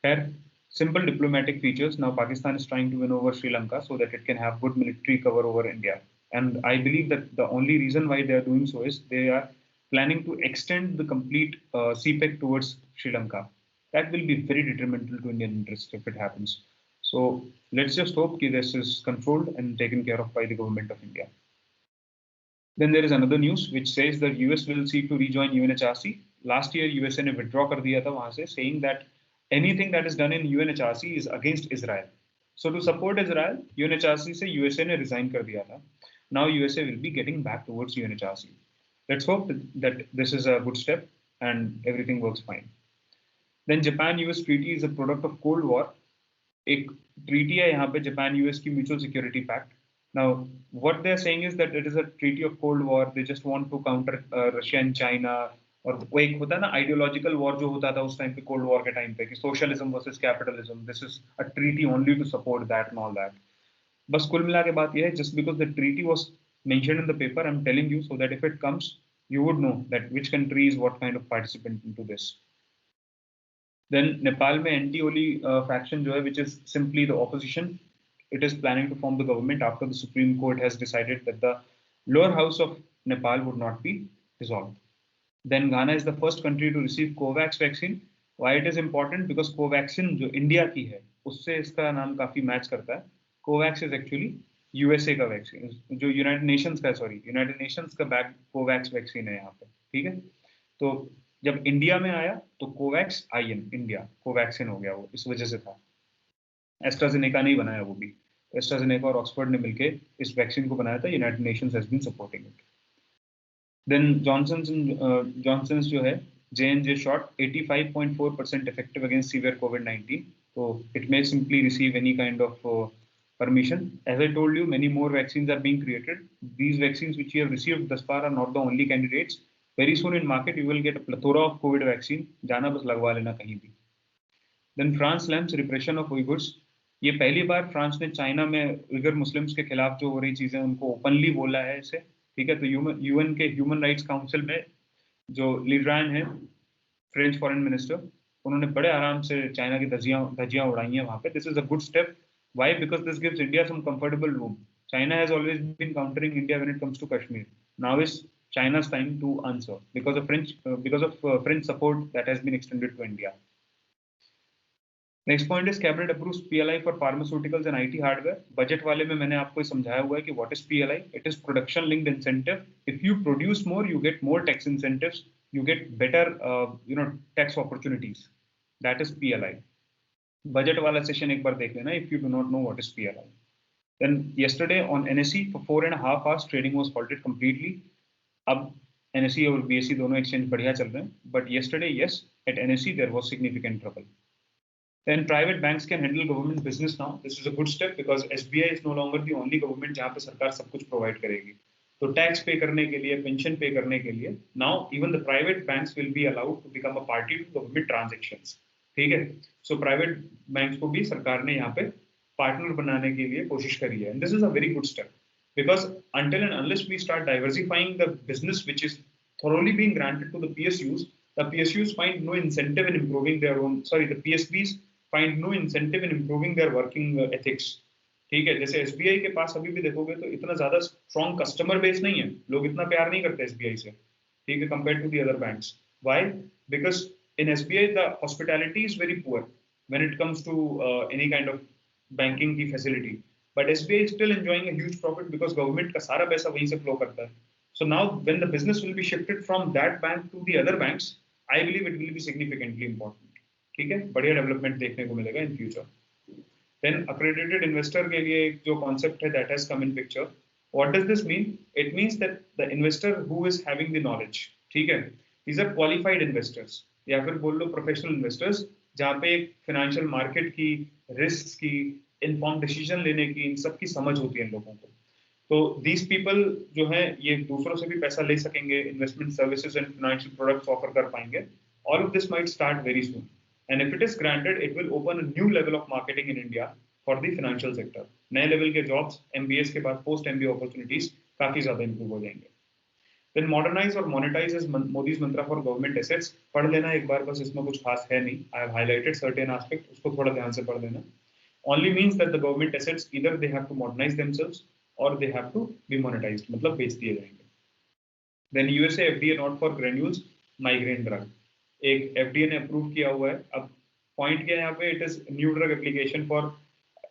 खैर, simple diplomatic features. Now Pakistan is trying to win over Sri Lanka so that it can have good military cover over India. And I believe that the only reason why they are doing so is they are planning to extend the complete CPEC towards Sri Lanka. That will be very detrimental to Indian interests if it happens. So let's just hope that this is controlled and taken care of by the government of India. Then there is another news which says that US will seek to rejoin UNHRC. Last year USA ने withdraw कर दिया था वहाँ से, saying that anything that is done in UNHRC is against Israel. So to support Israel, UNHRC से USA ने resign कर दिया था. Now USA will be getting back towards UNHRC. Let's hope that this is a good step and everything works fine. Then Japan-US treaty is a product of Cold War. एक treaty है यहाँ पे Japan-US की Mutual Security Pact. Now, what they are saying is that it is a treaty of Cold War. They just want to counter Russia and China. और वो एक होता है ना ideological war जो होता था उस टाइम पे Cold War के टाइम पे, कि socialism versus capitalism. This is a treaty only to support that and all that. बस कुल मिला के बात ये है, just because the treaty was mentioned in the paper, I'm telling you so that if it comes, you would know that which country is what kind of participant into this. Then Nepal में anti-Oli faction जो है, which is simply the opposition, it is planning to form the government after the Supreme Court has decided that the lower house of Nepal would not be dissolved. Then Ghana is the first country to receive COVAX vaccine. Why it is important? Because Covaxin जो India की है उससे इसका नाम काफी match करता है. COVAX is actually USA का वैक्सीन, जो यूनाइटेड नेशंस का बैक COVAX वैक्सीन है यहाँ पे. ठीक है, तो जब इंडिया में आया तो कोवैक्स IN इंडिया कोवैक्सिन हो गया, वो इस वजह से था. एस्ट्राजेनेका नहीं बनाया वो भी, एस्ट्राजेनेका और ऑक्सफोर्ड ने मिलकर इस वैक्सीन को बनाया था. United Nations has been supporting it. Then Johnson's जो है J&J shot 85.4% effective against severe COVID-19. So it may simply receive any kind of permission. As I told you, many more vaccines are being created. These vaccines which you have received thus far are not the only candidates. Very soon in market you will get a plethora of COVID vaccine. जाना बस लगवा लेना कहीं भी. Then France slams repression of Uyghurs. ये पहली बार France ने China में उइगर मुस्लिम्स के खिलाफ जो हो रही चीजें उनको ओपनली बोला है इसे. ठीक है, तो UN के ह्यूमन राइट्स काउंसिल में जो ली ड्रायन है फ्रेंच फॉरेन मिनिस्टर, उन्होंने बड़े आराम से चाइना की धज्जियां उड़ाई हैं वहां पे. This is a good step. Why? Because this gives India some comfortable room. China has always been countering India when it comes to Kashmir. Now is China's time to answer because of French support that has been extended to India. Next point is cabinet approves PLI for pharmaceuticals and IT hardware. Budget वाले में मैंने आपको समझाया हुआ है कि what is PLI? It is production linked incentive. If you produce more, you get more tax incentives. You get better, tax opportunities. That is PLI. Budget वाला session एक बार देख लेना if you do not know what is PLI. Then yesterday on NSE for 4.5 hours trading was halted completely. अब NSE और BSE दोनों exchange बढ़िया चल रहे हैं. But yesterday, yes, at NSE there was significant trouble. Then private banks can handle government business now. This is a good step because SBI is no longer the only government जहाँ पे सरकार सब कुछ provide करेगी. तो tax पे करने के लिए, पेंशन पे करने के लिए, now even the private banks will be allowed to become a party to government transactions. ठीक है. सो प्राइवेट बैंक्स को भी सरकार ने यहाँ पे पार्टनर बनाने के लिए कोशिश करी है. And this is a very good step because until and unless we start diversifying the business which is thoroughly being granted to the PSUs find no incentive in improving their own, the PSBs find no incentive in improving their working ethics. ठीक है. जैसे SBI के पास अभी भी देखोगे तो इतना ज्यादा स्ट्रॉन्ग कस्टमर बेस नहीं है, लोग इतना प्यार नहीं करते SBI से, ठीक है, compare to the other banks. Why? Because in SBI, the hospitality is very poor when it comes to any kind of banking की facility. But SBI is still enjoying a huge profit because government का सारा पैसा वहीं से flow करता है. So now when the business will be shifted from that bank to the other banks, I believe it will be significantly important. ठीक है, बढ़िया डेवलपमेंट देखने को मिलेगा in future. Then accredited investor के लिए जो concept है that has come in picture. What does this mean? It means that the investor who is having the knowledge, ठीक है, these are qualified investors. या फिर बोल लो प्रोफेशनल इन्वेस्टर्स, जहाँ पे फाइनेंशियल मार्केट की, रिस्क की, इन्फॉर्म डिसीजन लेने की, इन सब की समझ होती है इन लोगों को. तो दीज पीपल जो है ये दूसरों से भी पैसा ले सकेंगे, investment services and financial products offer कर पाएंगे. All of this might start very soon and if it is granted it will open a new level of marketing in India for the financial sector. नए level के jobs, MBAs के बाद post MBA opportunities काफी ज्यादा improve हो जाएंगे. Then modernize or monetize is Modi's mantra for government assets. पढ़ लेना एक बार, बस इसमें कुछ खास है नहीं. I have highlighted certain aspects, उसको थोड़ा ध्यान से पढ़ लेना. Only means that the government assets either they have to modernize themselves or they have to be monetized, मतलब बेच दिए जाएंगे. Then USA FDA not for granules migraine drug. एक FDA ने अप्रूव किया हुआ है. अब पॉइंट क्या है यहाँ पे? It is new drug application for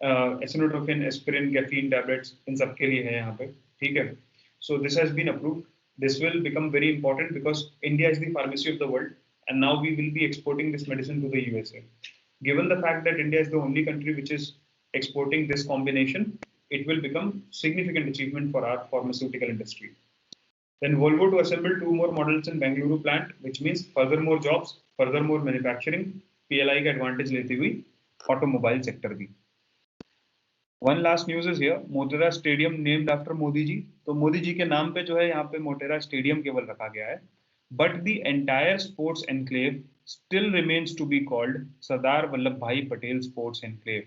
acetaminophen, aspirin, caffeine tablets, इन सब के लिए है यहाँ पे, ठीक है. So this has been approved. This will become very important because India is the pharmacy of the world and now we will be exporting this medicine to the USA. Given the fact that India is the only country which is exporting this combination, it will become significant achievement for our pharmaceutical industry. Then Volvo to assemble 2 more models in Bengaluru plant, which means further more jobs, further more manufacturing, PLI का advantage लेती हुई automobile sector भी. One last news is here, Motera Stadium named after Modi ji. तो मोदी जी के नाम पे जो है यहाँ पे मोटेरा स्टेडियम केवल रखा गया है. But the entire sports enclave still remains to be called Sardar Vallabh भाई पटेल स्पोर्ट्स एनक्लेव.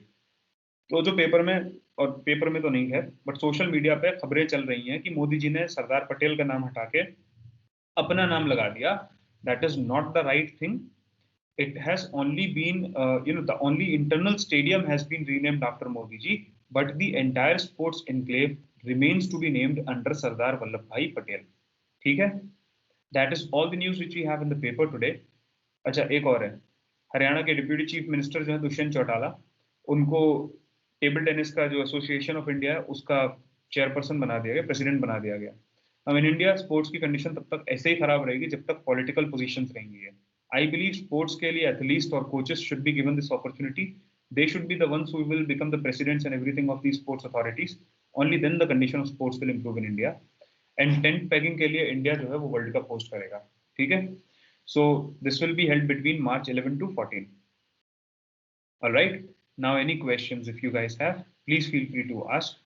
तो जो पेपर में, और पेपर में तो नहीं है, बट सोशल मीडिया पे खबरें चल रही हैं कि मोदी जी ने सरदार पटेल का नाम हटा के अपना नाम लगा दिया. That is not the right thing. It has only been, the only internal stadium has been renamed after Modi ji, but the entire sports enclave remains to be named under Sardar Vallabhbhai Patel. ठीक है? That is all the news which we have in the paper today. अच्छा, एक और है. हरियाणा के deputy chief minister जो है दुष्यंत चौटाला, उनको टेबल टेनिस का जो एसोसिएशन ऑफ इंडिया है उसका चेयरपर्सन बना दिया गया, प्रेसिडेंट बना दिया गया. अब इन इंडिया स्पोर्ट्स की कंडीशन तब तक ऐसे ही खराब रहेगी जब तक पॉलिटिकल पोजीशंस रहेंगी. I believe sports के लिए athletes और coaches should be given this opportunity. They should be the ones who will become the presidents and everything of these sports authorities. Only then the condition of sports will improve in India. And tent pegging के लिए India जो है वो world cup host करेगा. ठीक है? So this will be held between March 11 to 14. All right. Now any questions if you guys have, please feel free to ask.